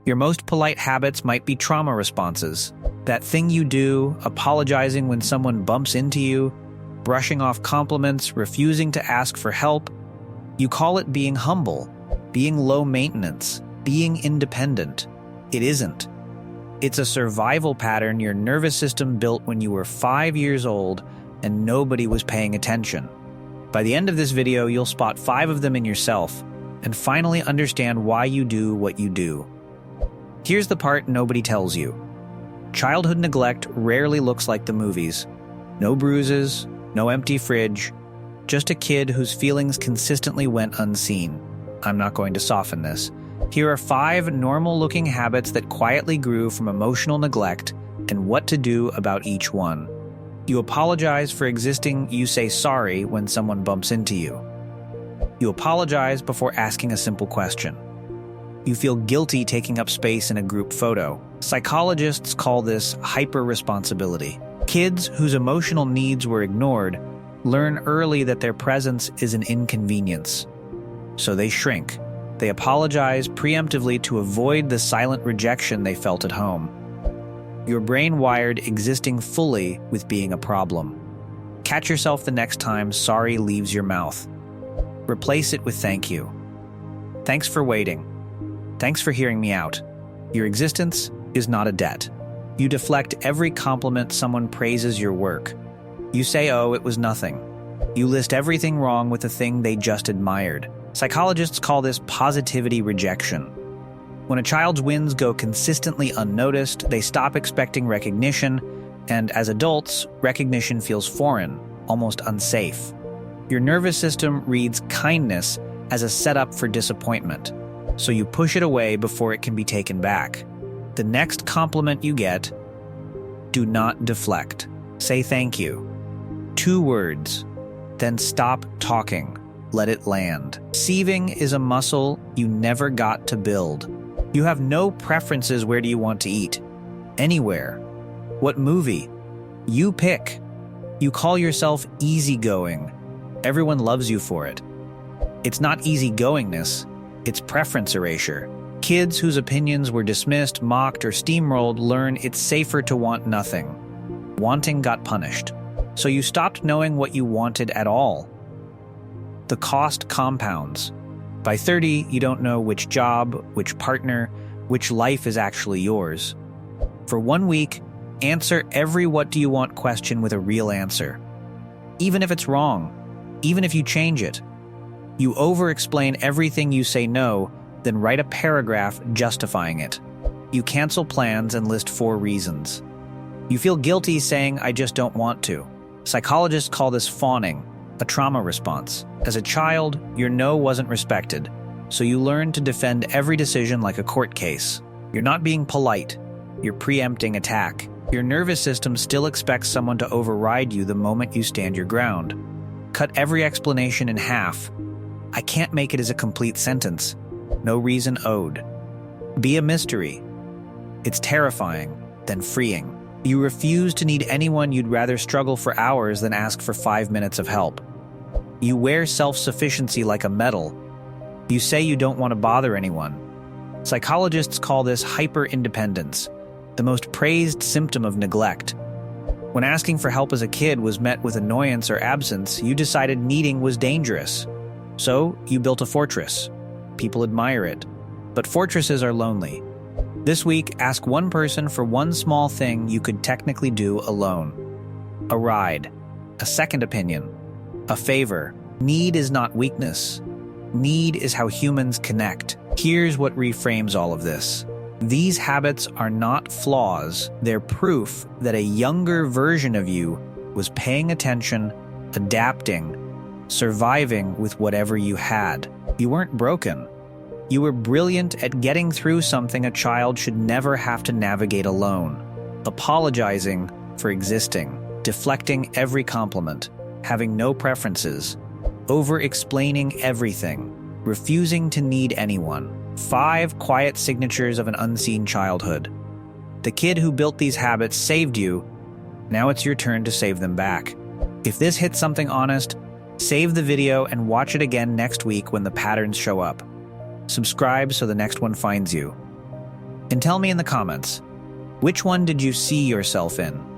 Your most polite habits might be trauma responses. That thing you do, apologizing when someone bumps into you, brushing off compliments, refusing to ask for help. You call it being humble, being low maintenance, being independent. It isn't. It's a survival pattern your nervous system built when you were 5 years old and nobody was paying attention. By the end of this video, you'll spot 5 of them in yourself and finally understand why you do what you do. Here's the part nobody tells you. Childhood neglect rarely looks like the movies. No bruises, no empty fridge, just a kid whose feelings consistently went unseen. I'm not going to soften this. Here are 5 normal-looking habits that quietly grew from emotional neglect and what to do about each one. You apologize for existing. You say sorry when someone bumps into you. You apologize before asking a simple question. You feel guilty taking up space in a group photo. Psychologists call this hyper-responsibility. Kids whose emotional needs were ignored learn early that their presence is an inconvenience. So they shrink. They apologize preemptively to avoid the silent rejection they felt at home. Your brain wired existing fully with being a problem. Catch yourself the next time sorry leaves your mouth. Replace it with thank you. Thanks for waiting. Thanks for hearing me out. Your existence is not a debt. You deflect every compliment someone praises your work. You say, oh, it was nothing. You list everything wrong with the thing they just admired. Psychologists call this positivity rejection. When a child's wins go consistently unnoticed, they stop expecting recognition, and as adults, recognition feels foreign, almost unsafe. Your nervous system reads kindness as a setup for disappointment, so you push it away before it can be taken back. The next compliment you get, do not deflect. Say thank you. 2 words. Then stop talking. Let it land. Sieving is a muscle you never got to build. You have no preferences. Where do you want to eat? Anywhere. What movie? You pick. You call yourself easygoing. Everyone loves you for it. It's not easygoingness, it's preference erasure. Kids whose opinions were dismissed, mocked, or steamrolled learn it's safer to want nothing. Wanting got punished. So you stopped knowing what you wanted at all. The cost compounds. By 30, you don't know which job, which partner, which life is actually yours. For 1 week, answer every what do you want question with a real answer. Even if it's wrong, even if you change it. You over-explain everything you say no, then write a paragraph justifying it. You cancel plans and list 4 reasons. You feel guilty saying, I just don't want to. Psychologists call this fawning, a trauma response. As a child, your no wasn't respected, so you learn to defend every decision like a court case. You're not being polite, you're preempting attack. Your nervous system still expects someone to override you the moment you stand your ground. Cut every explanation in half. I can't make it as a complete sentence. No reason owed. Be a mystery. It's terrifying, then freeing. You refuse to need anyone. You'd rather struggle for hours than ask for 5 minutes of help. You wear self-sufficiency like a medal. You say you don't want to bother anyone. Psychologists call this hyper-independence, the most praised symptom of neglect. When asking for help as a kid was met with annoyance or absence, you decided needing was dangerous. So you built a fortress. People admire it. But fortresses are lonely. This week, ask one person for one small thing you could technically do alone. A ride. A second opinion. A favor. Need is not weakness. Need is how humans connect. Here's what reframes all of this. These habits are not flaws. They're proof that a younger version of you was paying attention, adapting, surviving with whatever you had. You weren't broken. You were brilliant at getting through something a child should never have to navigate alone. Apologizing for existing, deflecting every compliment, having no preferences, over-explaining everything, refusing to need anyone. 5 quiet signatures of an unseen childhood. The kid who built these habits saved you. Now it's your turn to save them back. If this hits something honest, save the video and watch it again next week when the patterns show up. Subscribe so the next one finds you. And tell me in the comments, which one did you see yourself in?